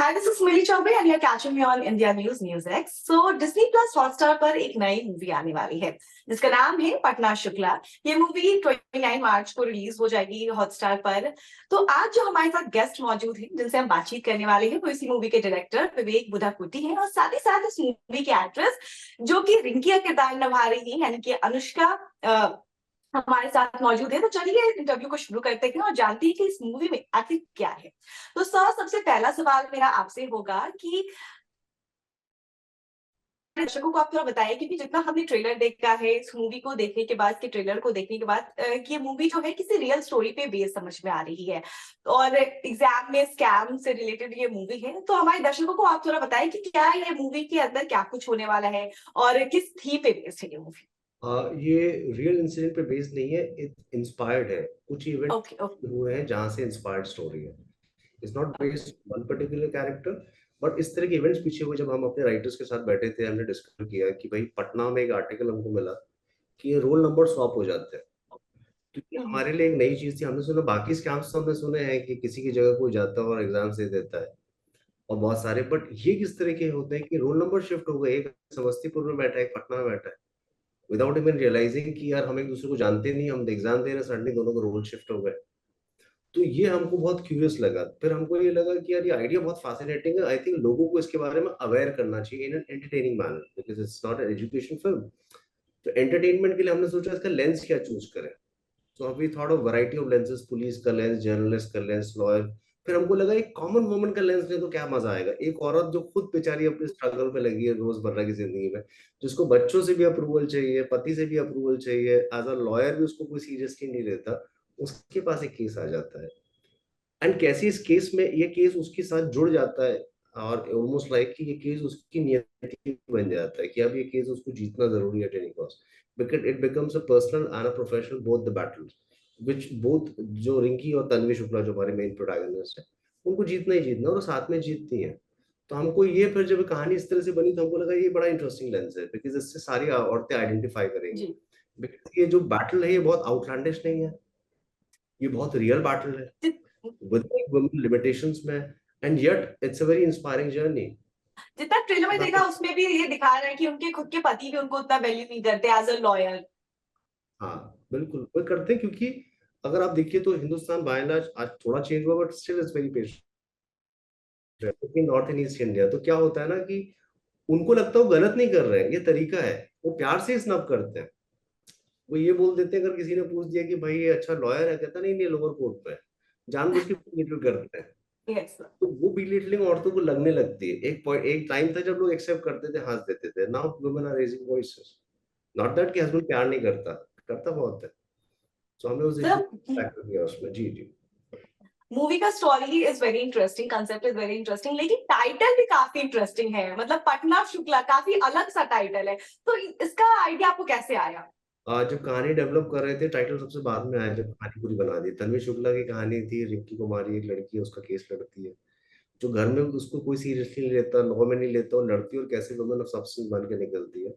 Hi, this is Millie Chaubey and you're catching me on India News News X. So Disney Plus Hotstar पर एक नई movie आने वाली है जिसका नाम है पटना शुक्ला। ये मूवी 29 मार्च को रिलीज हो जाएगी हॉटस्टार पर। तो आज जो हमारे साथ गेस्ट मौजूद हैं जिनसे हम बातचीत करने वाले हैं वो इसी मूवी के डायरेक्टर विवेक बुधाकुट्टी हैं और साथ ही साथ इस मूवी की एक्ट्रेस जो कि रिंकी का किरदार निभा रही है यानी कि अनुष्का हमारे साथ मौजूद है। तो चलिए इंटरव्यू को शुरू करते हैं और जानते हैं कि इस मूवी में आखिर क्या है। तो सर, सबसे पहला सवाल मेरा आपसे होगा कि दर्शकों को आप थोड़ा बताइए, क्योंकि जितना हमने ट्रेलर देखा है इस मूवी को देखने के बाद, के ट्रेलर को देखने के बाद कि ये मूवी जो है किसी रियल स्टोरी पे बेस समझ में आ रही है और एग्जाम में स्कैम से रिलेटेड ये मूवी है। तो हमारे दर्शकों को आप थोड़ा बताइए कि क्या ये मूवी के अंदर क्या कुछ होने वाला है और किस थीम पे बेस्ड है ये मूवी। ये रियल इंसिडेंट पे बेस्ड नहीं है, इंस्पायर्ड है। कुछ इवेंट ओके ओके हुए हैं जहां से इंस्पायर्ड स्टोरी है। It's not based one particular character, but इस तरह के इवेंट्स पीछे हुए। जब हम अपने राइटर्स के साथ बैठे थे, हमने डिस्कस किया कि भाई पटना में एक आर्टिकल हमको मिला कि ये रोल नंबर स्वैप हो जाते हैं, क्योंकि हमारे लिए एक नई चीज थी। हमने सुना बाकी स्कैम्स तो हमने सुने हैं कि किसी की जगह कोई जाता है और एग्जाम दे देता है और बहुत सारे, बट ये किस तरह के होते हैं कि रोल नंबर शिफ्ट हो गए। एक समस्तीपुर में बैठा है, एक पटना में बैठा है, विदाउट इवन रियलाइजिंग कि यार हम एक दूसरे को जानते नहीं, हम एग्जाम दे रहे हैं, सडनली दोनों को रोल शिफ्ट हो गए। तो ये हमको बहुत क्यूरियस लगा। फिर हमको ये लगा कि यार ये आइडिया बहुत फैसिनेटिंग है। आई थिंक लोगों को इसके बारे में अवेयर करना चाहिए in an entertaining manner, because it's not an education film. तो एंटरटेनमेंट के लिए हमने सोचा इसका लेंस क्या चूज करें। So we thought of variety of lenses, police का लेंस, जर्नलिस्ट का लेंस, लॉयर। फिर हमको लगा एक कॉमन वुमन का लेंस ले तो क्या मजा आएगा। एक औरत जो खुद बेचारी अपने स्ट्रगल पे लगी है रोजमर्रा की जिंदगी में, जिसको बच्चों से भी अप्रूवल चाहिए, पति से भी अप्रूवल चाहिए, एज अ लॉयर भी उसको कोई सीरियसली नहीं लेता, उसके पास एक केस आ जाता है। एंड कैसे इस केस में ये केस उसके साथ जुड़ जाता है और ऑलमोस्ट लाइक कि ये केस उसकी नियति बन जाता है कि अब ये केस उसको जीतना जरूरी है at any cost, because it becomes a personal and a professional both the battles which both, जो रिंकी और तन्वी शुक्ला जो हमारे मेन प्रोटैगनिस्ट है, उनको जीतना ही जीतना और वो साथ में जीतती हैं। तो हमको ये, फिर जब कहानी इस तरह से बनी तो हमको लगा ये बड़ा इंटरेस्टिंग लेंस है, बिकॉज इससे सारी औरतें आइडेंटिफाई करेंगी। जी। बिकॉज ये जो बैटल है ये बहुत आउटलैंडिश नहीं है, ये बहुत रियल बैटल है with women limitations में, and yet it's a very inspiring journey. जितना ट्रेलर में देखा उसमें भी ये दिखा रहा है कि उनके खुद के पति भी उनको उतना वैल्यू नहीं करते एज अ लॉयर। हाँ बिल्कुल वो करते हैं, क्योंकि अगर आप देखिए तो हिंदुस्तान बाय एंड लार्ज आज थोड़ा चेंज हुआ, but still is very patient. North in east India तो क्या होता है ना कि उनको लगता है वो गलत नहीं कर रहे हैं, ये तरीका है। वो प्यार से स्नब करते हैं। वो ये बोल देते हैं, अगर किसी ने पूछ दिया कि भाई ये अच्छा लॉयर है, कहता नहीं नहीं लोअर कोर्ट में है, जानबूझ के belittle करते हैं। यस। तो वो बिलिटलिंग औरतों को लगने लगती है। एक पॉइंट, एक टाइम था जब लोग एक्सेप्ट करते थे, हंस देते थे। Now women are raising voices. Not that कि हस्बैंड प्यार नहीं करता, करता बहुत है। सो हमें उस इशू टैकल किया उसमें। जी जी। मूवी का story is very interesting, concept is very interesting, लेकिन टाइटल भी काफी इंटरेस्टिंग है। मतलब पटना शुक्ला काफी अलग सा टाइटल है। तो इसका आइडिया आपको कैसे आया? जब कहानी डेवलप कर रहे थे, टाइटल सबसे बाद में आया जब कहानी पूरी बना दी। तन्वी शुक्ला की कहानी थी, रिंकी कुमारी एक लड़की है, उसका केस लड़ती है, जो घर में उसको कोई सीरियसली नहीं लेता, लॉ में नहीं लेता, और लड़ती है और कैसे वुमेन ऑफ सब्सटेंस बन के निकलती है।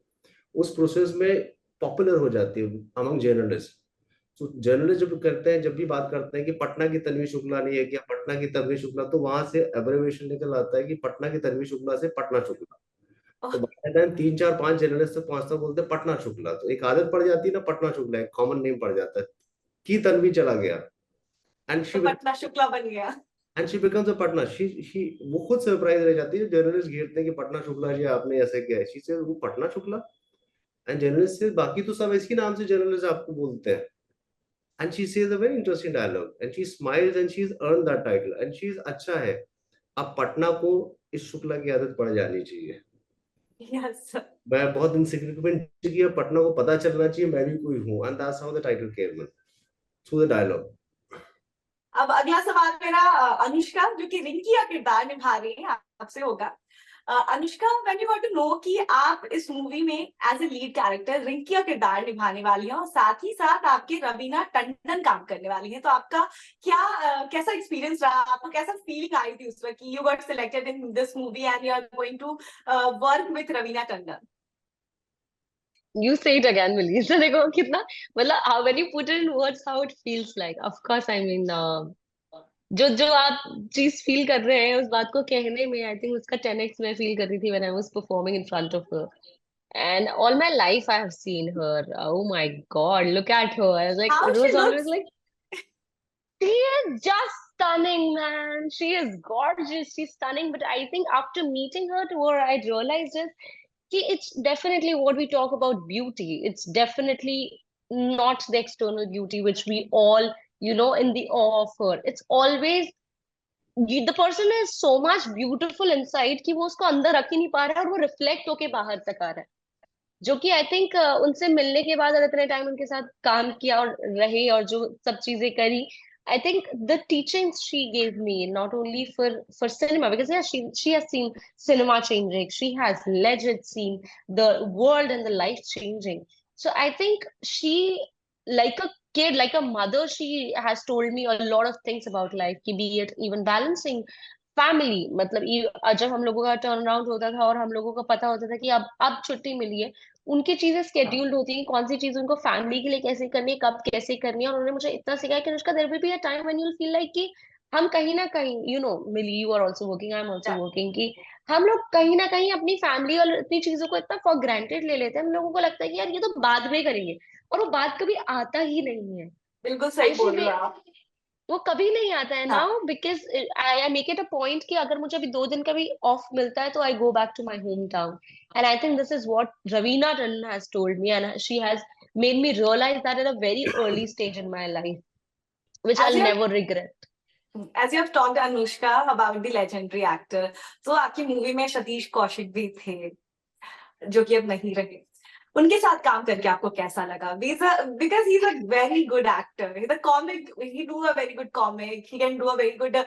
उस प्रोसेस में पॉपुलर हो जाती है अमंग जर्नलिस्ट। तो जर्नलिस्ट जब करते हैं, जब भी बात करते हैं कि पटना की तन्वी शुक्ला नहीं है क्या, पटना की तन्वी शुक्ला, तो वहां से एब्रिविएशन निकल आता है कि पटना की तन्वी शुक्ला से पटना शुक्ला। तो बाय द टाइम 3 4 5 जर्नलिस्ट तक पहुंचता बोलते हैं पटना शुक्ला, तो एक आदत पड़ जाती है ना, पटना शुक्ला एक कॉमन नेम पड़ जाता है कि तन्वी चला गया। एंड तो पटना शुक्ला बन गया। She becomes a Patna. She वो खुद सरप्राइज रह जाती है। जर्नलिस्ट घेरते हैं कि पटना शुक्ला जी आपने ऐसे किया है, शी से वो पटना शुक्ला। एंड जर्नलिस्ट से बाकी तो सब इसके नाम से जर्नलिस्ट आपको बोलते हैं। And she says a very interesting dialogue and she smiles and she's earned that title and she's अच्छा है। अब पटना को इस शुक्ला की आदत पड़ जानी चाहिए। यस। मैं बहुत इनसिग्निफिकेंट की है, पटना को पता चलना चाहिए मैं भी कोई हूँ, and that's how the title came in through the dialogue. अब अगला सवाल मेरा अनुष्का जो कि रिंकी का किरदार निभा रही है आपसे होगा। Anushka, when you want to know कि आप इस मूवी में as a lead character Rinki का किरदार निभाने वाली हैं और साथ ही साथ आपकी रवीना टंडन काम करने वाली हैं, तो आपका क्या कैसा एक्सपीरियंस रहा? आपको कैसा फीलिंग आई थी उस वक्त कि you got selected in this movie and you are going to work with Raveena Tandon? You say it again, Millie. So देखो कितना मतलब how when you put it in words how it feels like. Of course, I mean जो आप चीज feel कर रहे हैं उस बात को कहने में, आई थिंक उसका 10x मैं फील कर रही थी when I was performing in front of her. And all my life I have seen her. Oh my God, look at her. I was like, how it she was always looks. like, she is just stunning, man. She is gorgeous. She's stunning. But I think after meeting her, to her, I realized is it's definitely what we talk about beauty. It's definitely not the external beauty which we all, in the awe of her. It's always the person is so much beautiful inside कि वो उसको अंदर रख ही नहीं पा रहा है और वो रिफ्लेक्ट होके बाहर तक आ रहा है. जो कि आई थिंक उनसे मिलने के बाद और इतने टाइम उनके साथ काम किया और रहे और जो सब चीजें करी, I think the teachings she gave me not only for cinema, because she has seen cinema changing, she has legit seen the world and the life changing. So I think she, like a kid, like a mother, she has told me a lot of things about life, कि be it even balancing family, मतलब जब हम लोगों का turn around होता था और हम लोगों को पता होता था कि अब छुट्टी मिली है, उनकी चीजें स्केड्यूल्ड होती हैं, कौन सी चीज उनको फैमिली के लिए कैसे करनी है, कब कैसे करनी है. और उन्होंने मुझे इतना सिखाया कि Anushka, there will be a time when you will feel like कि हम कहीं ना कहीं, Mili, you are also working, I am also working, कि हम लोग कहीं ना कहीं अपनी फैमिली और इतनी चीजों को इतना फॉर ग्रांटेड ले लेते हैं. हम लोगों को लगता है कि यार ये तो बाद में करेंगे, और वो बात कभी आता ही नहीं है. बिल्कुल सही एंड शी बोल रहे हो आप. वो कभी नहीं आता है हाँ. Now, because I make it a point कि अगर मुझे अभी 2 दिन का भी ऑफ मिलता है तो I go back to my home town. And I think this is what Raveena Tandon has told me, and she has made me realise that at a very early stage in my life, which As I'll you never regret. as you have talked Anushka about the legendary actor, तो आपकी movie में सतीश कौशिक भी थे जो कि अब नहीं रहे. उनके साथ काम करके आपको कैसा लगा? Because he's a very good actor. The comic, he do a very good comic. He can do a very good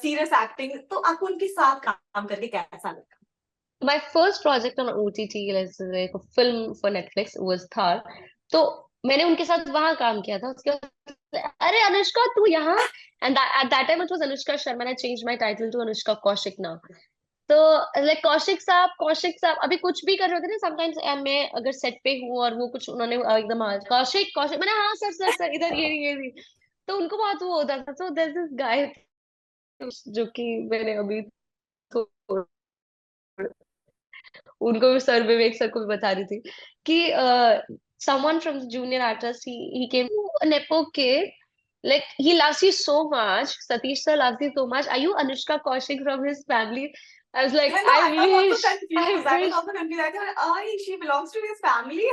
serious acting. तो आपको उनके साथ काम करके कैसा लगा? My first project on OTT, let's say, like a film for Netflix, was Thar. तो मैंने उनके साथ वहां काम किया था. उसके बाद, अरे अनुष्का तू यहाँ, and at that time it was Anushka Sharma, and I changed my title to Anushka Kaushik now. तो लाइक कौशिक साहब अभी कुछ भी कर रहे होते ना समटाइम्स, मैं अगर सेट पे हूँ और वो कुछ उन्होंने एकदम कौशिक कौशिक, मैंने हाँ सर सर सर इधर ये तो उनको बहुत वो होता था. तो देयर दिस गाय जो कि मैंने अभी तो उनको भी सर, विवेक सर को भी बता रही थी कि someone from the junior artist, he came to a nepo kid, like he loves you so much, Satish sir loves you so much, are you Anushka Kaushik from his family? I was like, Even though I I was also wish, I confused. I was wish. also confused. I thought, she belongs to his family.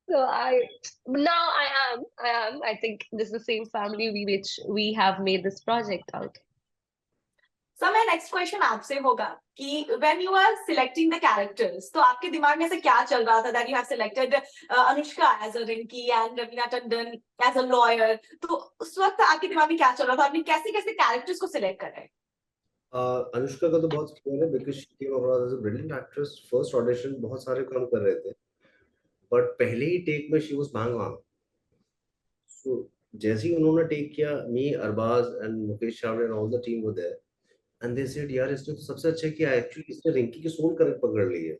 So now I think this is the same family which we have made this project out. So my next question आपसे होगा कि when you are selecting the characters, तो आपके दिमाग में से क्या चल रहा था that you have selected Anushka as a Rinki and Raveena Tandon as a lawyer. तो उस वक्त आपके दिमाग में क्या चल रहा था? आपने कैसे कैसे characters को select कर रहे हैं? अनुष्का का तो बहुत क्लियर है because she came across as a brilliant actress. First audition बहुत सारे काम कर रहे थे बट पहले ही टेक में she was bang on. So जैसे ही उन्होंने टेक किया, me, Arbaaz and Mukesh Chhabra and all the team were there and they said यार इसने तो सबसे अच्छा किया, एक्चुअली इसने रिंकी की सोल करेक्ट पकड़ ली है.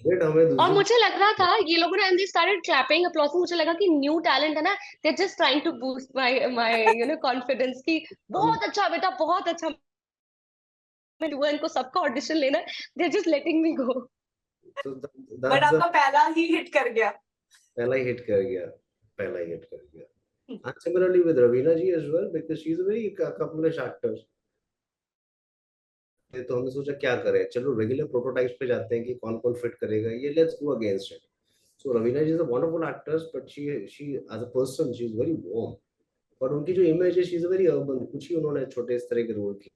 बट हमें और दूसरी मुझे लग रहा था ये लोगों ने, and they started clapping applause, मुझे लगा कि न्यू टैलेंट है ना, they just trying to boost my my confidence कि बहुत अच्छा बेटा, बहुत अच्छा. मैं हुआ इनको सबका ऑडिशन लेना, दे जस्ट लेटिंग मी गो. तो But दैट्स द आपका पहला ही hit कर गया. पहला ही हिट कर गया, पहला ही हिट कर गया. And similarly with Raveena ji as well, because she's a very accomplished actor. तो हमने सोचा क्या करें, चलो रेगुलर प्रोटोटाइप्स पे जाते हैं कि कौन कौन फिट करेगा, ये let's go against it. So Raveena ji is a wonderful actress but she as a person she is very warm. और उनकी जो इमेज है शी इज वेरी अर्बन. कुछ ही उन्होंने छोटे इस तरह के रोल किए,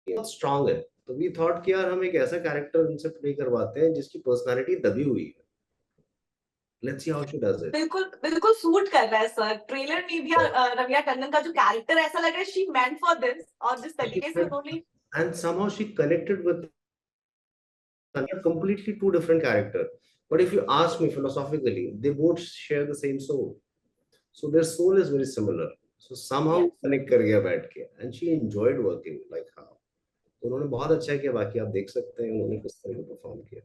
बहुत स्ट्रांग है. तो वी थॉट कि यार हम एक ऐसा कैरेक्टर उनसे प्ले करवाते हैं जिसकी पर्सनालिटी दबी हुई है. Let's see how she does it. बिल्कुल बिल्कुल सूट कर रहा है सर. ट्रेलर में भी रवीना टंडन का जो कैरेक्टर ऐसा लग रहा है शी मेंट फॉर दिस, और जिस तरीके से उन्होंने And somehow she connected with a completely two different character. But if you ask me philosophically, they both share the same soul. So their soul is very similar. So somehow yes. connect कर गया बैठ के. And she enjoyed working like how. तो उन्होंने बहुत अच्छा किया. बाकी आप देख सकते हैं उन्होंने किस तरह का परफॉर्म किया.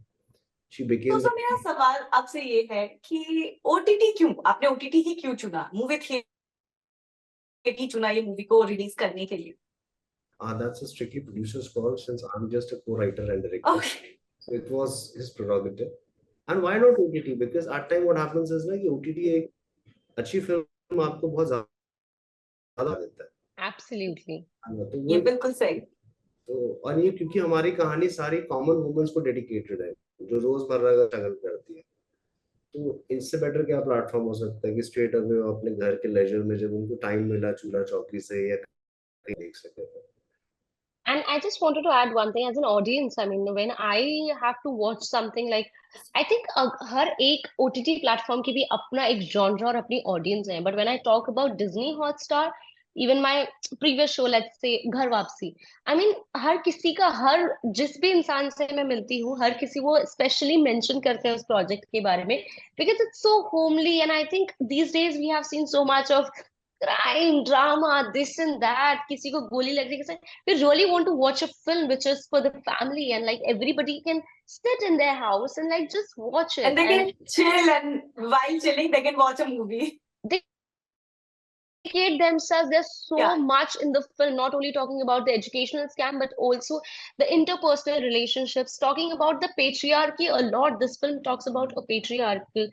She तो became सर मेरा सवाल आपसे ये है कि ओटीटी क्यों, आपने ओटीटी ही क्यों चुना? मूवी थिएटर ही चुना ये मूवी को रिलीज करने के लिए? That's a strictly producer's call since I'm just a co-writer and director. Okay. So it was his prerogative. And why not OTT? Because at time what happens is ना कि OTT एक अच्छी film आपको बहुत ज्यादा देता है। Absolutely. तो ये वो बिल्कुल सही। तो और ये क्योंकि हमारी कहानी सारी कॉमन वुमेन्स को डेडिकेटेड है जो रोजमर्रा का स्ट्रगल करती है, तो इससे बेटर क्या प्लेटफॉर्म हो सकता है कि स्ट्रेट अवे अपने घर के लेजर में जब उनको टाइम मिला चूल्हा चौकी से या कहीं देख सके। And I just wanted to add one thing as an audience. I mean, when I have to watch something like, I think हर एक OTT platform की भी अपना एक genre और अपनी audience है. But when I talk about Disney Hotstar, even my previous show, let's say घर वापसी, I mean, हर किसी का हर जिस भी इंसान से मैं मिलती हूँ, हर किसी वो specially mention करते हैं उस project के बारे में, because it's so homely. And I think these days we have seen so much of crime, drama, this and that. किसी को गोली लग रही है, we really want to watch a film which is for the family and like everybody can sit in their house and like just watch it And they can chill, and while chilling they can watch a movie. they dedicate themselves. There's so Yeah. much in the film, not only talking about the educational scam but also the interpersonal relationships, talking about the patriarchy a lot. This film talks about a patriarchal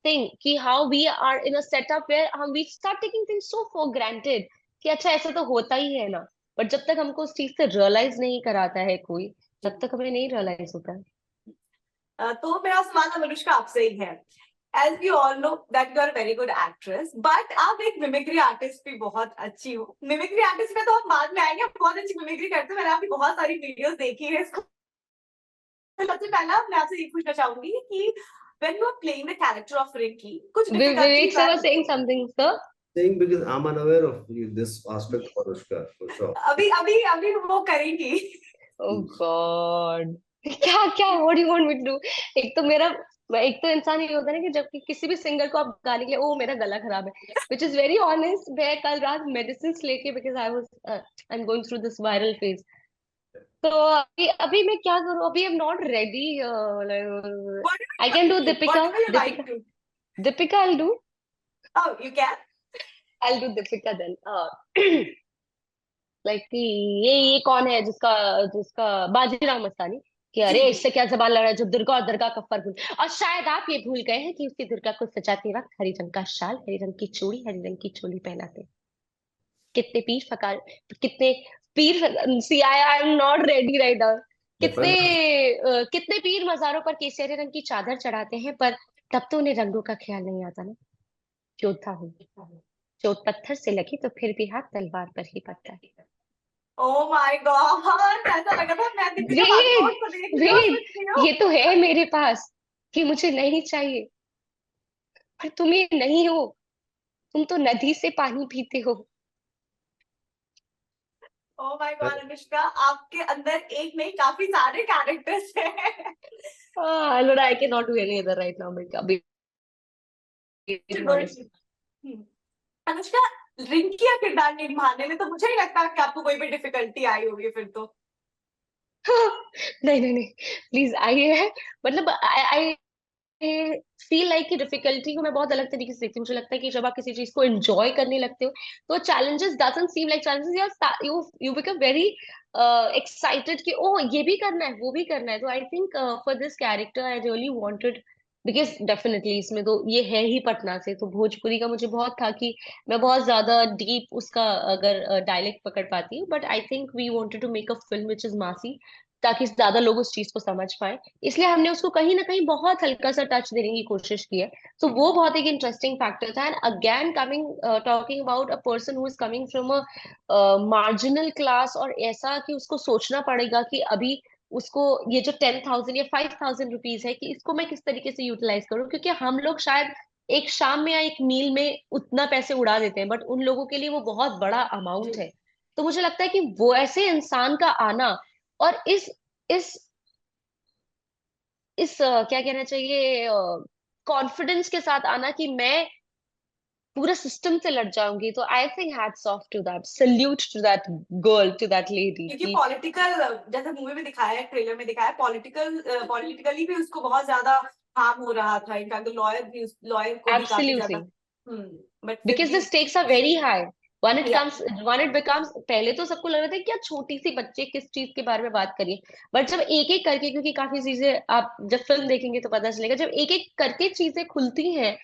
thing, कि how we are in a setup where we start taking things so for granted कि अच्छा ऐसा तो होता ही है ना, but जब तक हमको उस चीज से रियलाइज नहीं कराता है कोई, तब तक हमें नहीं रियलाइज होता है। तो मेरा सवाल अनुष्का आपसे ही है। As we all know that you are a very good actress, but आप एक मिमिक्री आर्टिस्ट भी बहुत अच्छी हो। मिमिक्री आर्टिस्ट में तो हम बाद में आएंगे, आप बहुत अच्छी मिमिक्री करते हो, मैंने आपकी बहुत सारी वीडियोस देखी है। इसको सबसे पहला मैं आपसे ये पूछना चाहूंगी कि when you are playing the character of Rinky, कुछ Vivek difficulties sir आए? was saying something, sir. Saying because I'm unaware of this aspect of Anushka for sure. अभी वो करेंगी। Oh God. क्या क्या what do you want me to do? एक तो इंसान ये होता है ना कि जब किसी भी सिंगर को आप गाने के लिए ओ मेरा गला खराब है, which is very honest. मैं कल रात मेडिसिन लेके because I'm going through this viral phase. तो अभी मैं क्या करूँ? अभी I'm not ready. I can do Deepika. What do you like to? Deepika I'll do. Oh, you can? I'll do Deepika then. Like कि ये कौन है जिसका जिसका बाजीराव मस्तानी, कि अरे इससे क्या जबान लड़ रहा है जो दुर्गा और दरगाह का फर्क भूल, और शायद आप ये भूल गए हैं कि उसकी दुर्गा को सजाते वक्त हरी रंग का शाल, हरी रंग की चूड़ी, हरी रंग की चोली पहनाते। कितने पीर फकार, कितने पीर, see I am not ready right now. कितने कितने पीर मजारों पर केसरी रंग की चादर चढ़ाते हैं, पर तब तो उन्हें रंगों का ख्याल नहीं आता ना। योद्धा हूँ, चोट पत्थर से लगी तो फिर भी हाथ तलवार पर ही पड़ता है। Oh my God, ऐसा लगा था मैं दीपिका पादुकोण को देख रही हूँ, सुन रही हूँ। ये तो है मेरे पास कि मुझे नहीं चाहिए, पर तुम ये नहीं हो, तुम तो नदी से पानी पीते हो। Oh my God, अनुष्का, आपके अंदर एक नहीं काफी सारे कैरेक्टर्स हैं। Lord, I cannot do any other right now, but अभी अनुष्का, रिंकी का किरदार निभाने में तो मुझे नहीं लगता कि आपको कोई भी डिफिकल्टी आई होगी फिर तो। नहीं नहीं नहीं, प्लीज आई है, मतलब आई फील लाइक कि डिफिकल्टी को मैं बहुत अलग तरीके से देखती हूँ। मुझे लगता है कि जब आप किसी चीज को एंजॉय करने लगते हो तो challenges doesn't seem like challenges, you become very excited कि ओह ये भी करना है वो भी करना है। तो I think for this character I really wanted, because definitely इसमें तो ये है ही पटना से, तो भोजपुरी का मुझे बहुत था कि मैं बहुत ज्यादा डीप उसका अगर डायलेक्ट पकड़ पाती हूँ, but I think we wanted to make a film which is massy, ताकि ज्यादा लोग उस चीज को समझ पाए, इसलिए हमने उसको कहीं ना कहीं बहुत हल्का सा टच देने की कोशिश की है। तो वो बहुत एक इंटरेस्टिंग फैक्टर था। And again coming talking about a person who is coming from a marginal class, और ऐसा कि उसको सोचना पड़ेगा कि अभी उसको ये जो 10,000 या 5,000 रुपीज है कि इसको मैं किस तरीके से यूटिलाइज करूँ, क्योंकि हम लोग शायद एक शाम में या एक मील में उतना पैसे उड़ा देते हैं, बट उन लोगों के लिए वो बहुत बड़ा अमाउंट है। तो मुझे लगता है कि वो ऐसे इंसान का आना और इस क्या कहना चाहिए, कॉन्फिडेंस के साथ आना कि मैं पूरे सिस्टम से लड़ जाऊंगी, तो I think hats off to that, salute to that girl, to that lady. क्योंकि पॉलिटिकल, जैसे मूवी में दिखाया है, ट्रेलर में दिखाया है, पॉलिटिकली भी उसको बहुत ज्यादा हार्म हो रहा था। इनफैक्ट लॉयर को भी काफी ज्यादा, absolutely, but because the stakes are very high. Yeah. when it becomes, पहले तो सबको लग रहा था कि यार छोटी सी बच्चे किस चीज के बारे में बात करिए, बट जब एक एक करके, क्योंकि काफी चीजें आप जब फिल्म देखेंगे तो पता चलेगा, जब एक एक करके चीजें खुलती हैं,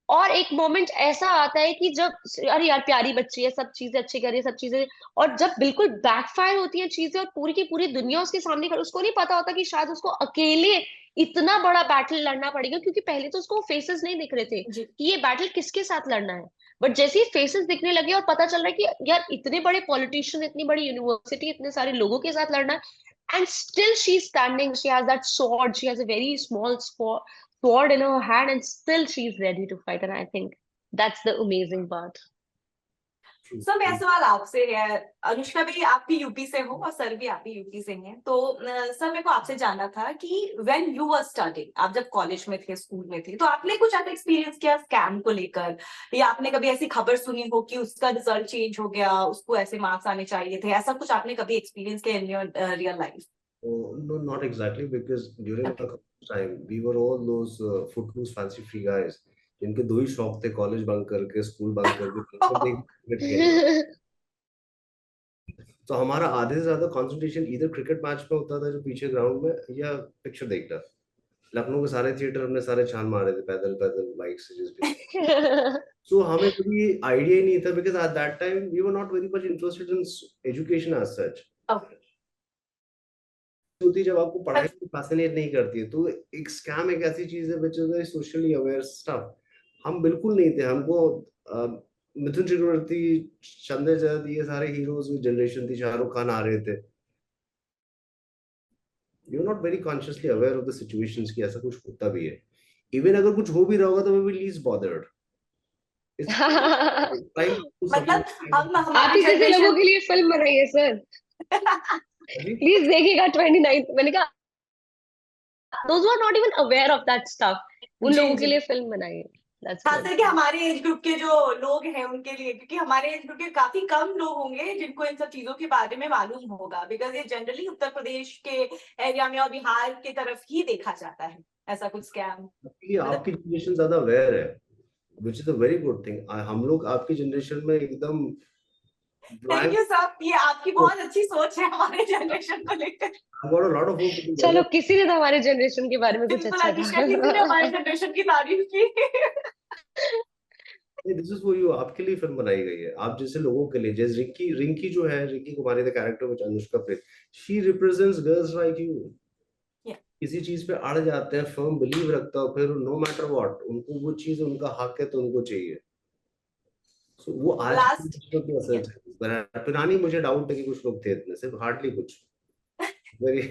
और एक मोमेंट ऐसा आता है कि जब अरे यार प्यारी बच्ची है, सब चीजें अच्छी कर रही है, सब चीजें, और जब बिल्कुल बैकफायर होती है चीजें और पूरी की पूरी दुनिया उसके सामने खड़ी, उसको नहीं पता होता कि शायद उसको अकेले इतना बड़ा बैटल लड़ना पड़ेगा, क्योंकि पहले तो उसको फेसेस नहीं दिख रहे थे जी. कि ये बैटल किसके साथ लड़ना है। बट जैसे ही फेसेस दिखने लगे और पता चल रहा है कि यार इतने बड़े पॉलिटिशियन, इतनी बड़ी यूनिवर्सिटी, इतने सारे लोगों के साथ लड़ना है, and still she's standing, she has that sword, she has a very small sword in her hand, and still she's ready to fight, and I think that's the amazing part. Sir मेरा सवाल आपसे है, अनुष्का भी आप भी UP से हो और सर भी आप भी यूपी से हैं, तो सर मेरे को आपसे जानना था कि व्हेन यू वर स्टडिंग, आप जब कॉलेज में थे, स्कूल में थे, तो आपने कुछ ऐसा एक्सपीरियंस किया स्कैम को लेकर, या आपने कभी ऐसी खबर सुनी हो कि उसका रिजल्ट चेंज हो गया, उसको ऐसे मार्क्स आने चाहिए थे, ऐसा कुछ आपने कभी एक्सपीरियंस किया in your real life? No, not exactly, because during Okay. our time we were all those footloose fancy free guys जिनके दो ही शौक थे, कॉलेज बंक करके, स्कूल बंक करके क्रिकेट क्रिकेट खेलना। तो हमारा आधे से ज्यादा कंसंट्रेशन इधर क्रिकेट मैच में होता था जो पीछे ग्राउंड में, या पिक्चर देखना। लखनऊ के सारे थिएटर हमने सारे छान मारे थे पैदल पैदल बाइक से जिस भी। सो हमें कभी आइडिया ही नहीं था, because at that time we were not very much interested in education as such. Okay. होती जब आपको पढ़ाई फैसिनेट नहीं करती है, तो एक स्कैम एक ऐसी चीज है which is socially aware stuff. हम बिल्कुल नहीं थे। हमको मिथुन चक्रवर्ती, चंद्र जद, ये सारे हीरोज की जनरेशन थी, शाहरुख खान आ रहे थे। You are not very consciously aware of the situations कि ऐसा कुछ होता भी है। इवन अगर कुछ हो भी रहा होगा तो we will least bothered. It's time to मतलब हम आप हमारी ही जैसे लोगों जनरेशन के लिए फिल्म बनाई है सर, प्लीज देखिएगा 29th। मैंने कहा those who are not even aware of that stuff, उन जी लोगों के जी, लिए फिल्म बनाई है। That's खास good. करके हमारे एज ग्रुप के जो लोग हैं उनके लिए, क्योंकि हमारे एज ग्रुप के काफी कम लोग होंगे जिनको इन सब चीजों के बारे में मालूम होगा, बिकॉज ये जनरली उत्तर प्रदेश के एरिया में और बिहार की तरफ ही देखा जाता है ऐसा कुछ स्कैम। कि मतलब आपकी जनरेशन ज्यादा अवेयर है, which is a very good thing. हम लोग आपकी जनरेशन में एकदम थैंक यू सर, ये आपकी बहुत अच्छी सोच है हमारे जनरेशन को लेकर। I got a lot of hope in चलो the किसी ने तो हमारे जनरेशन के बारे में कुछ बिल्कुल अच्छा अनुष्का जी ने हमारे कहा। जनरेशन की तारीफ की। This is for you. आपके लिए फिल्म बनाई गई है, आप जैसे लोगों के लिए। जैसे रिंकी, रिंकी जो है, Rinki Kumari the character which Anushka play, she represents girls like you. Yeah. किसी चीज पे अड़ जाते हैं, फर्म बिलीव रखता हो, फिर नो मैटर व्हाट उनको वो चीज, उनका हक है तो उनको चाहिए। सो वो आज की लास्ट, जनरेशन पे असर है। पुरानी मुझे डाउट है कि कुछ लोग थे इतने, सिर्फ हार्डली कुछ वेरी।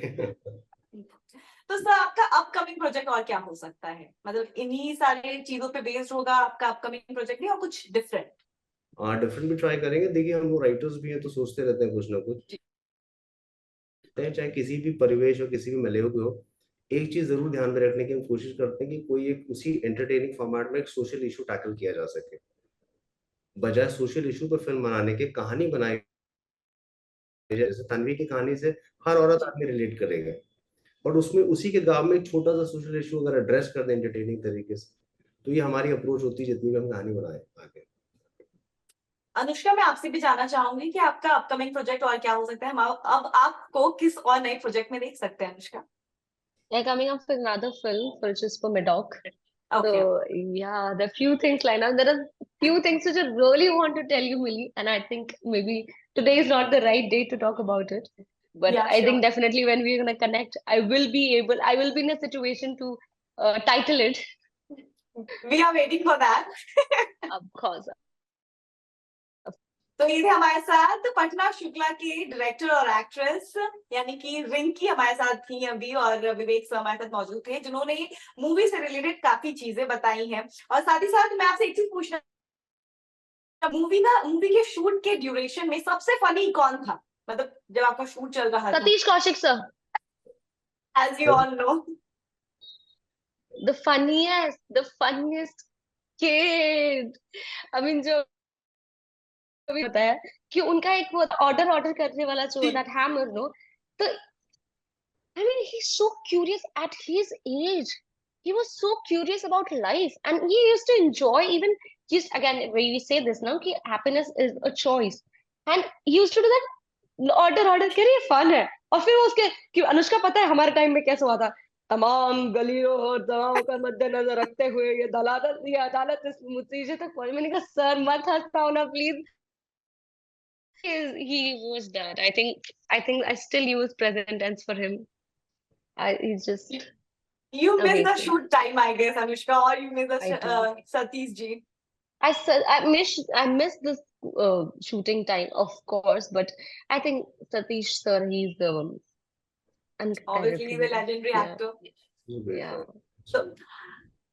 तो सर आपका अपकमिंग प्रोजेक्ट और क्या हो सकता है, मतलब इन्हीं सारे चीजों पे बेस्ड होगा आपका अपकमिंग प्रोजेक्ट, नहीं और कुछ डिफरेंट? हाँ, डिफरेंट भी ट्राई करेंगे। देखिए हम लोग राइटर्स भी हैं तो सोचते रहते हैं कुछ ना कुछ, चाहे किसी भी परिवेश हो, किसी भी मिले हो। एक चीज जरूर ध्यान में रखने की हम कोशिश करते हैं कि कोई एक उसी एंटरटेनिंग फॉर्मेट में एक सोशल इशू टैकल किया जा सके। बजाय सोशल इशू पर फिल्म बनाने के कहानी बनाई, जैसे तन्वी की कहानी से हर औरत आदमी रिलेट करेगा, बट उसमें उसी के गांव में एक छोटा सा सोशल इशू अगर एड्रेस कर दें एंटरटेनिंग तरीके से, तो ये हमारी अप्रोच होती है जितनी भी हम कहानी बनाए आगे। अनुष्का, मैं आपसे भी जानना चाहूंगी कि आपका अपकमिंग प्रोजेक्ट और क्या हो सकता है, अब आपको किस और नए प्रोजेक्ट में देख सकते हैं Anushka? They're coming up with another film, which is for Medoc. Okay. So yeah, there are few things lined up. There are few things which I really want to tell you, Millie, and I think maybe today is not the right day to talk about it. But या I sure, think definitely when we're gonna connect, I will be in a situation to title it. We are waiting for that. Of course. तो ये थे हमारे साथ पटना शुक्ला के director और actress यानी कि रिंकी हमारे साथ थी अभी, और विवेक सर हमारे साथ मौजूद थे जिन्होंने मूवी से रिलेटेड काफी चीजें बताई हैं। और साथ ही साथ मैं आपसे एक चीज पूछना, मूवी के शूट के ड्यूरेशन में सबसे फनी कौन था, मतलब जब आपका शूट चल रहा था? Satish Kaushik sir, as you all know, the funniest kid. I mean, जो भी होता है कि उनका एक वो ऑर्डर करने वाला जो दैट हैमर नो, तो I mean he's so curious at his age. He was so curious about life and he used to enjoy even just again we say this now कि happiness is a choice and he used to do that order कह रही है fun है और फिर वो उसके कि अनुष्का पता है हमारे टाइम में कैसे हुआ था तमाम गलियों और दवाओं का मद्देनजर रखते हुए ये अदालत इस नतीजे तक पहुंची मैंने कहा सर मत हंसता ना please he was done I think I still use present tense for him he's just You miss the amazing. shoot time, I guess, Anushka, or you miss I the do. Satish ji. I miss this shooting time, of course, but I think Satish sir, he's Obviously, he's a uncomparative. legendary Yeah, actor. yeah. So,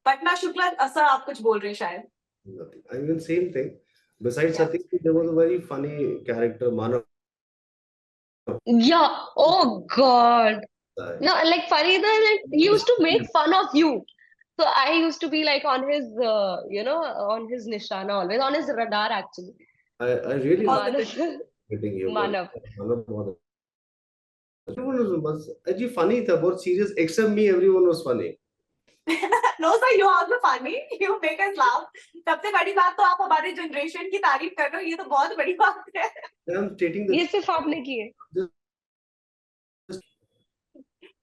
Patna Shukla, sir, आप कुछ बोल रहे हैं शायद? Nothing. I mean, same thing. Besides Yeah. Satish, there was a very funny character, Manav. Yeah. Oh God. Guy. No, like Farida, like, he used to make fun of you. So I used to be like on his, on his nishana always, on his radar actually. I really All the Manav. meeting you. Manav. Manav बहुत everyone was actually funny था बहुत serious except me everyone was funny. No sir, you are also funny. You make us laugh. सबसे बड़ी बात तो आप हमारे generation की तारीफ कर रहे हो, ये तो बहुत बड़ी बात है. I'm stating the ये सिर्फ आपने किए.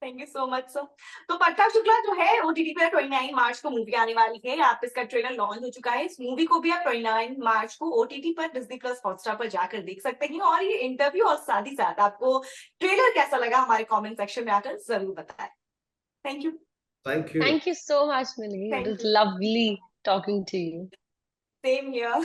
Thank you so much sir. तो पट्टा शुक्ला जो है ओटीटी पे 29 मार्च को मूवी आने वाली है. आप इसका ट्रेलर लॉन्च हो चुका है. इस मूवी को भी आप 29 मार्च को ओटीटी पर डिज्नी प्लस हॉटस्टार पर जाकर देख सकते हैं. और ये इंटरव्यू और साथ ही साथ आपको ट्रेलर कैसा लगा हमारे कमेंट सेक्शन में आकर जरूर बताएं. Thank you. thank you. Thank you so much, Millie. Thank It was you. lovely talking to you. Same here.